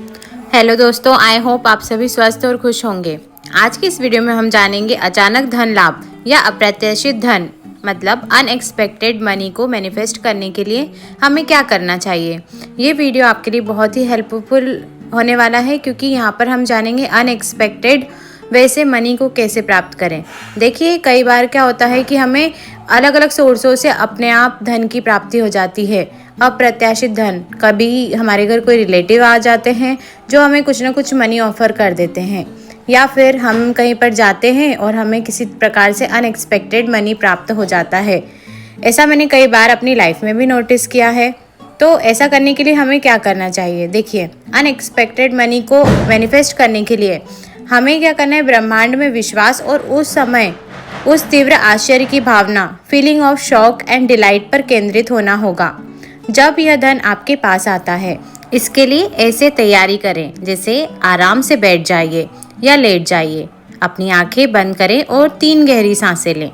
Hello दोस्तों, I hope आप सभी स्वस्थ और खुश होंगे। आज की इस वीडियो में हम जानेंगे अचानक धन लाभ या अप्रत्याशित धन मतलब अनएक्सपेक्टेड मनी को मैनिफेस्ट करने के लिए हमें क्या करना चाहिए। ये वीडियो आपके लिए बहुत ही हेल्पफुल होने वाला है क्योंकि यहाँ पर हम जानेंगे अनएक्सपेक्टेड वैसे मनी को कैसे प्राप्त करें। देखिए, कई बार क्या होता है कि हमें अलग अलग सोर्सों से अपने आप धन की प्राप्ति हो जाती है। अप्रत्याशित धन, कभी हमारे घर कोई रिलेटिव आ जाते हैं जो हमें कुछ ना कुछ मनी ऑफर कर देते हैं, या फिर हम कहीं पर जाते हैं और हमें किसी प्रकार से अनएक्सपेक्टेड मनी प्राप्त हो जाता है। ऐसा मैंने कई बार अपनी लाइफ में भी नोटिस किया है। तो ऐसा करने के लिए हमें क्या करना चाहिए? देखिए, अनएक्सपेक्टेड मनी को मैनिफेस्ट करने के लिए हमें क्या करना है, ब्रह्मांड में विश्वास और उस समय उस तीव्र आश्चर्य की भावना, feeling of shock and delight पर केंद्रित होना होगा जब यह धन आपके पास आता है। इसके लिए ऐसे तैयारी करें जैसे आराम से बैठ जाइए या लेट जाइए, अपनी आंखें बंद करें और 3 गहरी सांसें लें।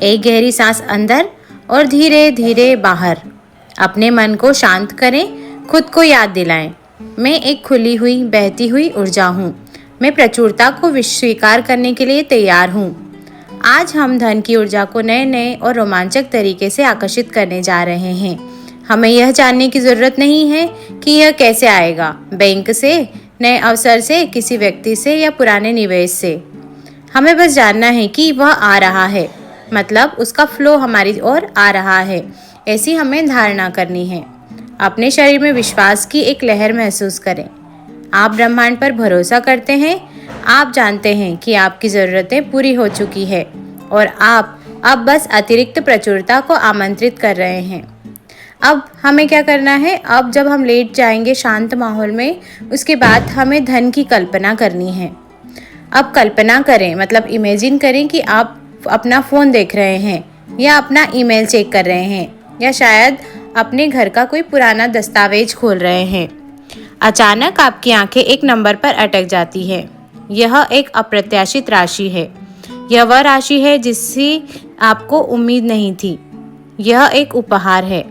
एक गहरी सांस अंदर और धीरे धीरे बाहर। अपने मन को शांत करें, खुद को याद दिलाएं, मैं एक खुली हुई बहती हुई ऊर्जा हूँ। मैं प्रचुरता को स्वीकार करने के लिए तैयार हूँ। आज हम धन की ऊर्जा को नए नए और रोमांचक तरीके से आकर्षित करने जा रहे हैं। हमें यह जानने की ज़रूरत नहीं है कि यह कैसे आएगा, बैंक से, नए अवसर से, किसी व्यक्ति से या पुराने निवेश से। हमें बस जानना है कि वह आ रहा है, मतलब उसका फ्लो हमारी ओर आ रहा है। ऐसी हमें धारणा करनी है। अपने शरीर में विश्वास की एक लहर महसूस करें। आप ब्रह्मांड पर भरोसा करते हैं। आप जानते हैं कि आपकी ज़रूरतें पूरी हो चुकी है और आप अब बस अतिरिक्त प्रचुरता को आमंत्रित कर रहे हैं। अब हमें क्या करना है? अब जब हम लेट जाएंगे शांत माहौल में, उसके बाद हमें धन की कल्पना करनी है। अब कल्पना करें, मतलब इमेजिन करें कि आप अपना फ़ोन देख रहे हैं या अपना ईमेल चेक कर रहे हैं या शायद अपने घर का कोई पुराना दस्तावेज खोल रहे हैं। अचानक आपकी आंखें एक नंबर पर अटक जाती है। यह एक अप्रत्याशित राशि है। यह वह राशि है जिससे आपको उम्मीद नहीं थी। यह एक उपहार है।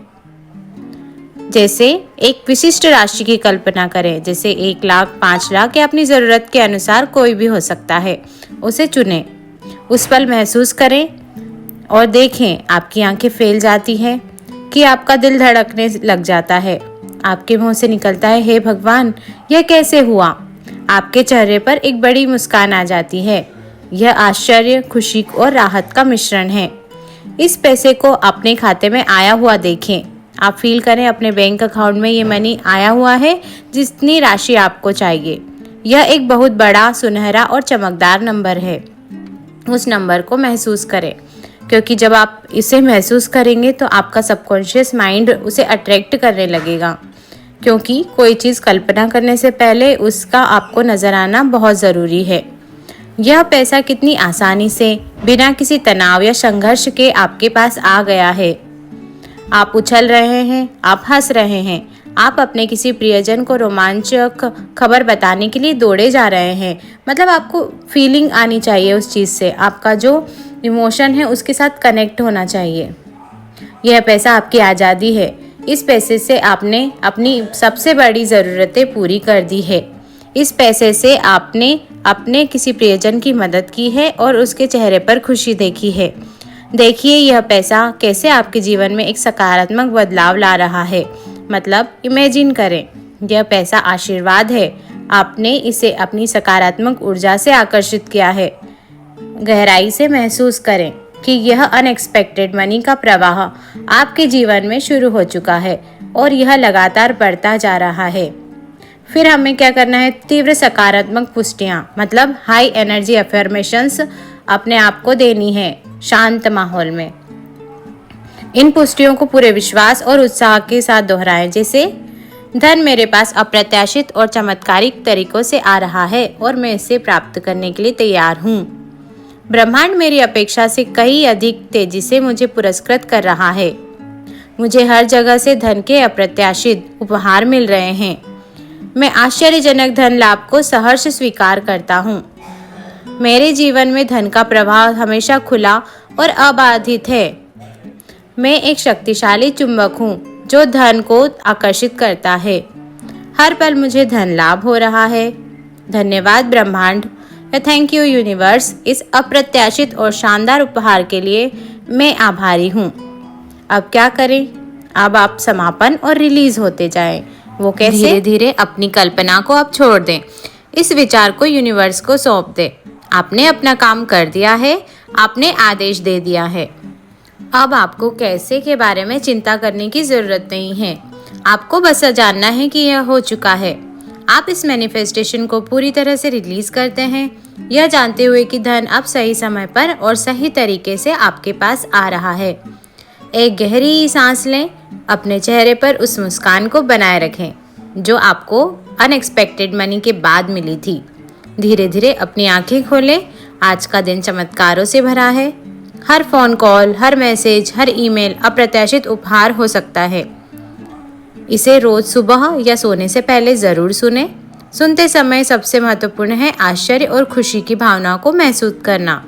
जैसे एक विशिष्ट राशि की कल्पना करें, जैसे 1 लाख, 5 लाख या अपनी ज़रूरत के अनुसार कोई भी हो सकता है। उसे चुनें, उस पल महसूस करें और देखें आपकी आंखें फैल जाती हैं कि आपका दिल धड़कने लग जाता है। आपके मुंह से निकलता है, हे भगवान, यह कैसे हुआ? आपके चेहरे पर एक बड़ी मुस्कान आ जाती है। यह आश्चर्य, खुशी और राहत का मिश्रण है। इस पैसे को अपने खाते में आया हुआ देखें। आप फील करें अपने बैंक अकाउंट में ये मनी आया हुआ है जितनी राशि आपको चाहिए। यह एक बहुत बड़ा, सुनहरा और चमकदार नंबर है। उस नंबर को महसूस करें, क्योंकि जब आप इसे महसूस करेंगे तो आपका सबकॉन्शियस माइंड उसे अट्रैक्ट करने लगेगा। क्योंकि कोई चीज़ कल्पना करने से पहले उसका आपको नज़र आना बहुत ज़रूरी है। यह पैसा कितनी आसानी से, बिना किसी तनाव या संघर्ष के आपके पास आ गया है। आप उछल रहे हैं, आप हंस रहे हैं, आप अपने किसी प्रियजन को रोमांचक खबर बताने के लिए दौड़े जा रहे हैं। मतलब आपको फीलिंग आनी चाहिए उस चीज़ से, आपका जो इमोशन है उसके साथ कनेक्ट होना चाहिए। यह पैसा आपकी आज़ादी है। इस पैसे से आपने अपनी सबसे बड़ी ज़रूरतें पूरी कर दी है। इस पैसे से आपने अपने किसी प्रियजन की मदद की है और उसके चेहरे पर खुशी देखी है। देखिए यह पैसा कैसे आपके जीवन में एक सकारात्मक बदलाव ला रहा है। मतलब इमेजिन करें, यह पैसा आशीर्वाद है। आपने इसे अपनी सकारात्मक ऊर्जा से आकर्षित किया है। गहराई से महसूस करें कि यह अनएक्सपेक्टेड मनी का प्रवाह आपके जीवन में शुरू हो चुका है और यह लगातार बढ़ता जा रहा है। फिर हमें क्या करना है? तीव्र सकारात्मक पुष्टियाँ, मतलब हाई एनर्जी अफर्मेशंस अपने आप को देनी है शांत माहौल में। इन पुष्टियों को पूरे विश्वास और उत्साह के साथ दोहराएं, जैसे धन मेरे पास अप्रत्याशित और चमत्कारिक तरीकों से आ रहा है और मैं इसे प्राप्त करने के लिए तैयार हूँ। ब्रह्मांड मेरी अपेक्षा से कहीं अधिक तेजी से मुझे पुरस्कृत कर रहा है। मुझे हर जगह से धन के अप्रत्याशित उपहार मिल रहे हैं। मैं आश्चर्यजनक धन लाभ को सहर्ष स्वीकार करता हूँ। मेरे जीवन में धन का प्रवाह हमेशा खुला और अबाधित है। मैं एक शक्तिशाली चुंबक हूँ जो धन को आकर्षित करता है। हर पल मुझे धन लाभ हो रहा है। धन्यवाद ब्रह्मांड या थैंक यू यूनिवर्स, इस अप्रत्याशित और शानदार उपहार के लिए मैं आभारी हूँ। अब क्या करें? अब आप समापन और रिलीज होते जाएं। वो कैसे? धीरे धीरे अपनी कल्पना को अब छोड़ दें। इस विचार को यूनिवर्स को सौंप दें। आपने अपना काम कर दिया है, आपने आदेश दे दिया है। अब आपको कैसे के बारे में चिंता करने की जरूरत नहीं है। आपको बस जानना है कि यह हो चुका है। आप इस मैनिफेस्टेशन को पूरी तरह से रिलीज करते हैं, यह जानते हुए कि धन अब सही समय पर और सही तरीके से आपके पास आ रहा है। एक गहरी सांस लें, अपने चेहरे पर उस मुस्कान को बनाए रखें जो आपको अनएक्सपेक्टेड मनी के बाद मिली थी। धीरे धीरे अपनी आंखें खोलें। आज का दिन चमत्कारों से भरा है। हर फोन कॉल, हर मैसेज, हर ईमेल अप्रत्याशित उपहार हो सकता है। इसे रोज सुबह या सोने से पहले जरूर सुने। सुनते समय सबसे महत्वपूर्ण है आश्चर्य और खुशी की भावना को महसूस करना।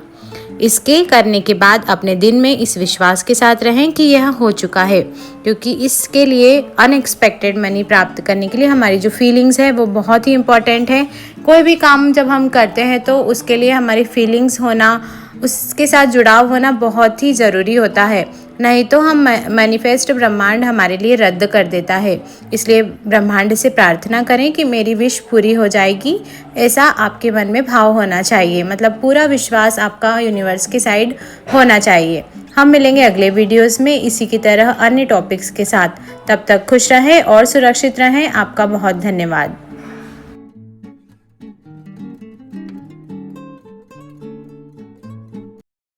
इसके करने के बाद अपने दिन में इस विश्वास के साथ रहें कि यह हो चुका है, क्योंकि इसके लिए अनएक्सपेक्टेड मनी प्राप्त करने के लिए हमारी जो फीलिंग्स है वो बहुत ही इम्पॉर्टेंट है। कोई भी काम जब हम करते हैं तो उसके लिए हमारी फीलिंग्स होना, उसके साथ जुड़ाव होना बहुत ही ज़रूरी होता है, नहीं तो हम मैनिफेस्ट ब्रह्मांड हमारे लिए रद्द कर देता है। इसलिए ब्रह्मांड से प्रार्थना करें कि मेरी विश पूरी हो जाएगी, ऐसा आपके मन में भाव होना चाहिए। मतलब पूरा विश्वास आपका यूनिवर्स के साइड होना चाहिए। हम मिलेंगे अगले वीडियोस में इसी की तरह अन्य टॉपिक्स के साथ। तब तक खुश रहें और सुरक्षित रहें। आपका बहुत धन्यवाद।